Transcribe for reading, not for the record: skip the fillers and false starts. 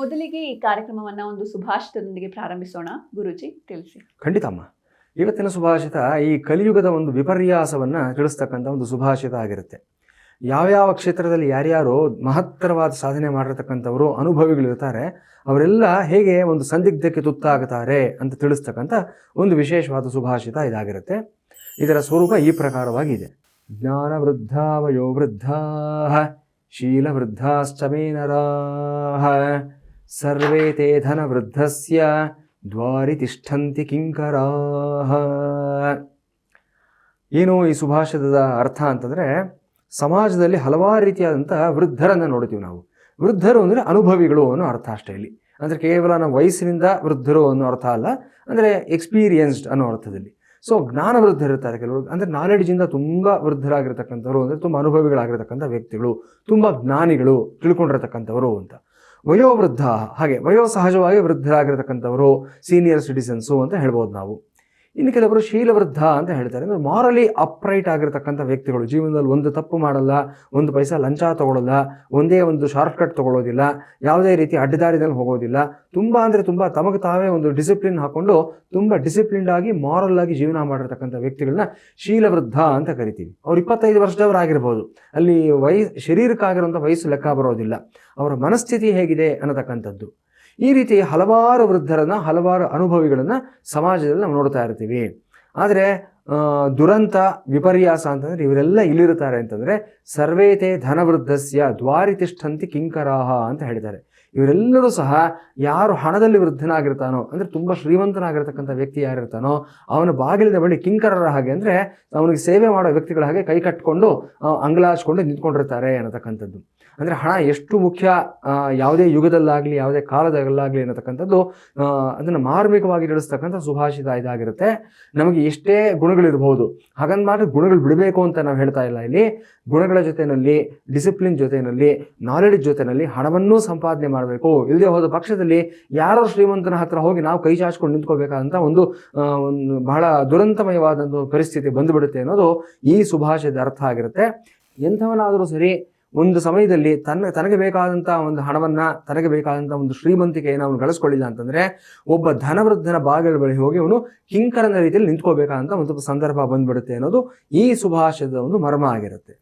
ಮೊದಲಿಗೆ ಈ ಕಾರ್ಯಕ್ರಮವನ್ನ ಒಂದು ಸುಭಾಷಿತದೊಂದಿಗೆ ಪ್ರಾರಂಭಿಸೋಣ. ಗುರೂಜಿ ತಿಳಿಸಿ. ಖಂಡಿತಮ್ಮ. ಇವತ್ತಿನ ಸುಭಾಷಿತ ಈ ಕಲಿಯುಗದ ಒಂದು ವಿಪರ್ಯಾಸವನ್ನು ತಿಳಿಸ್ತಕ್ಕಂಥ ಒಂದು ಸುಭಾಷಿತ ಆಗಿರುತ್ತೆ. ಯಾವ್ಯಾವ ಕ್ಷೇತ್ರದಲ್ಲಿ ಯಾರ್ಯಾರು ಮಹತ್ತರವಾದ ಸಾಧನೆ ಮಾಡಿರ್ತಕ್ಕಂಥವರು ಅನುಭವಿಗಳಿರ್ತಾರೆ, ಅವರೆಲ್ಲ ಹೇಗೆ ಒಂದು ಸಂದಿಗ್ಧಕ್ಕೆ ತುತ್ತಾಗುತ್ತಾರೆ ಅಂತ ತಿಳಿಸ್ತಕ್ಕಂಥ ಒಂದು ವಿಶೇಷವಾದ ಸುಭಾಷಿತ ಇದಾಗಿರುತ್ತೆ. ಇದರ ಸ್ವರೂಪ ಈ ಪ್ರಕಾರವಾಗಿದೆ. ಜ್ಞಾನ ವೃದ್ಧ ವಯೋ ವೃದ್ಧ ಶೀಲ ವೃದ್ಧಾಶ್ಚ ಮೇ ನರಾಃ ಸರ್ವೇ ತೇ ಧನ ವೃದ್ಧಸ್ಯ ದ್ವಾರಿ ತಿಷ್ಠಂತಿ ಕಿಂಕರಾಃ. ಏನು ಈ ಸುಭಾಷಿತದ ಅರ್ಥ ಅಂತಂದರೆ, ಸಮಾಜದಲ್ಲಿ ಹಲವಾರು ರೀತಿಯಾದಂಥ ವೃದ್ಧರನ್ನು ನೋಡ್ತೀವಿ ನಾವು. ವೃದ್ಧರು ಅಂದರೆ ಅನುಭವಿಗಳು ಅನ್ನೋ ಅರ್ಥ ಅಷ್ಟೇ ಇಲ್ಲಿ. ಅಂದರೆ ಕೇವಲ ನಾವು ವಯಸ್ಸಿನಿಂದ ವೃದ್ಧರು ಅನ್ನೋ ಅರ್ಥ ಅಲ್ಲ, ಅಂದರೆ ಎಕ್ಸ್ಪೀರಿಯನ್ಸ್ಡ್ ಅನ್ನೋ ಅರ್ಥದಲ್ಲಿ. ಸೊ ಜ್ಞಾನ ವೃದ್ಧರಿರ್ತಾರೆ ಕೆಲವರು, ಅಂದರೆ ನಾಲೆಡ್ಜಿಂದ ತುಂಬ ವೃದ್ಧರಾಗಿರ್ತಕ್ಕಂಥವ್ರು, ಅಂದರೆ ತುಂಬ ಅನುಭವಿಗಳಾಗಿರ್ತಕ್ಕಂಥ ವ್ಯಕ್ತಿಗಳು, ತುಂಬ ಜ್ಞಾನಿಗಳು, ತಿಳ್ಕೊಂಡಿರ್ತಕ್ಕಂಥವರು ಅಂತ. ವಯೋವೃದ್ಧ, ಹಾಗೆ ವಯೋಸಹಜವಾಗಿ ವೃದ್ಧರಾಗಿರ್ತಕ್ಕಂಥವರು, ಸೀನಿಯರ್ ಸಿಟಿಸನ್ಸು ಅಂತ ಹೇಳ್ಬೋದು ನಾವು. ಇನ್ನು ಕೆಲವರು ಶೀಲವೃದ್ಧ ಅಂತ ಹೇಳ್ತಾರೆ, ಅಂದರೆ ಮಾರಲಿ ಅಪ್ರೈಟ್ ಆಗಿರ್ತಕ್ಕಂಥ ವ್ಯಕ್ತಿಗಳು, ಜೀವನದಲ್ಲಿ ಒಂದು ತಪ್ಪು ಮಾಡಲ್ಲ, ಒಂದು ಪೈಸಾ ಲಂಚ ತೊಗೊಳ್ಳಲ್ಲ, ಒಂದೇ ಒಂದು ಶಾರ್ಟ್ಕಟ್ ತೊಗೊಳ್ಳೋದಿಲ್ಲ, ಯಾವುದೇ ರೀತಿ ಅಡ್ಡದಾರಿದಲ್ಲಿ ಹೋಗೋದಿಲ್ಲ, ತುಂಬ ಅಂದರೆ ತುಂಬ ತಮಗೆ ತಾವೇ ಒಂದು ಡಿಸಿಪ್ಲಿನ್ ಹಾಕ್ಕೊಂಡು ತುಂಬ ಡಿಸಿಪ್ಲಿನ್ಡ್ ಆಗಿ ಮಾರಲ್ ಆಗಿ ಜೀವನ ಮಾಡಿರ್ತಕ್ಕಂಥ ವ್ಯಕ್ತಿಗಳನ್ನ ಶೀಲವೃದ್ಧ ಅಂತ ಕರಿತೀವಿ. ಅವ್ರು 25 ವರ್ಷದವರಾಗಿರ್ಬೋದು, ಅಲ್ಲಿ ಶರೀರಕ್ಕಾಗಿರುವಂಥ ವಯಸ್ಸು ಲೆಕ್ಕ ಬರೋದಿಲ್ಲ, ಅವರ ಮನಸ್ಥಿತಿ ಹೇಗಿದೆ ಅನ್ನತಕ್ಕಂಥದ್ದು. ಈ ರೀತಿ ಹಲವಾರು ವೃದ್ಧರನ್ನು, ಹಲವಾರು ಅನುಭವಿಗಳನ್ನು ಸಮಾಜದಲ್ಲಿ ನಾವು ನೋಡ್ತಾ ಇರ್ತೀವಿ. ಆದರೆ ದುರಂತ ವಿಪರ್ಯಾಸ ಅಂತಂದರೆ ಇವರೆಲ್ಲ ಇಲ್ಲಿರ್ತಾರೆ ಅಂತಂದರೆ, ಸರ್ವೇತೆ ಧನವೃದ್ಧಸ್ಯ ದ್ವಾರಿ ತಿಷ್ಠಂತಿ ಕಿಂಕರಾಹ ಅಂತ ಹೇಳ್ತಾರೆ. ಇವರೆಲ್ಲರೂ ಸಹ ಯಾರು ಹಣದಲ್ಲಿ ವೃದ್ಧನಾಗಿರ್ತಾನೋ, ಅಂದರೆ ತುಂಬ ಶ್ರೀಮಂತನಾಗಿರ್ತಕ್ಕಂಥ ವ್ಯಕ್ತಿ ಯಾರಿರ್ತಾನೋ ಅವನ ಬಾಗಿಲಿನ ಬಳಿ ಕಿಂಕರರ ಹಾಗೆ, ಅಂದರೆ ಅವನಿಗೆ ಸೇವೆ ಮಾಡೋ ವ್ಯಕ್ತಿಗಳ ಹಾಗೆ ಕೈ ಕಟ್ಟಿಕೊಂಡು ಅಂಗಲಾಚ್ಕೊಂಡು ನಿಂತ್ಕೊಂಡಿರ್ತಾರೆ ಅನ್ನತಕ್ಕಂಥದ್ದು. ಅಂದರೆ ಹಣ ಎಷ್ಟು ಮುಖ್ಯ ಯಾವುದೇ ಯುಗದಲ್ಲಾಗಲಿ ಯಾವುದೇ ಕಾಲದಲ್ಲಾಗಲಿ ಅನ್ನತಕ್ಕಂಥದ್ದು ಅದನ್ನು ಮಾರ್ಮಿಕವಾಗಿ ತಿಳಿಸ್ತಕ್ಕಂಥ ಸುಭಾಷಿತ ಇದಾಗಿರುತ್ತೆ. ನಮಗೆ ಎಷ್ಟೇ ಗುಣಗಳಿರ್ಬೋದು, ಹಾಗಂತ ಮಾತ್ರ ಗುಣಗಳು ಬಿಡಬೇಕು ಅಂತ ನಾವು ಹೇಳ್ತಾ ಇಲ್ಲ. ಇಲ್ಲಿ ಗುಣಗಳ ಜೊತೆಯಲ್ಲಿ, ಡಿಸಿಪ್ಲಿನ್ ಜೊತೆಯಲ್ಲಿ, ನಾಲೆಡ್ಜ್ ಜೊತೆಯಲ್ಲಿ ಹಣವನ್ನೂ ಸಂಪಾದನೆ ಮಾಡಬೇಕು. ಇಲ್ಲದೆ ಹೋದ ಪಕ್ಷದಲ್ಲಿ ಯಾರೋ ಶ್ರೀಮಂತನ ಹತ್ರ ಹೋಗಿ ನಾವು ಕೈ ಚಾಚ್ಕೊಂಡು ನಿಂತ್ಕೋಬೇಕಾದಂಥ ಒಂದು ಬಹಳ ದುರಂತಮಯವಾದಂಥ ಪರಿಸ್ಥಿತಿ ಬಂದುಬಿಡುತ್ತೆ ಅನ್ನೋದು ಈ ಸುಭಾಷಿತದ ಅರ್ಥ ಆಗಿರುತ್ತೆ. ಎಂಥವನಾದರೂ ಸರಿ ಒಂದು ಸಮಯದಲ್ಲಿ ತನಗೆ ಬೇಕಾದಂಥ ಒಂದು ಹಣವನ್ನು, ತನಗೆ ಬೇಕಾದಂಥ ಒಂದು ಶ್ರೀಮಂತಿಕೆಯನ್ನು ಅವನು ಗಳಿಸ್ಕೊಳ್ಳಿಲ್ಲ ಅಂತಂದರೆ, ಒಬ್ಬ ಧನವೃದ್ಧನ ಬಾಗಿಲ ಬಳಿ ಹೋಗಿ ಅವನು ಕಿಂಕರನ ರೀತಿಯಲ್ಲಿ ನಿಂತ್ಕೋಬೇಕಾದಂಥ ಒಂದು ಸಂದರ್ಭ ಬಂದ್ಬಿಡುತ್ತೆ ಅನ್ನೋದು ಈ ಸುಭಾಷಿತದ ಒಂದು ಮರ್ಮ ಆಗಿರುತ್ತೆ.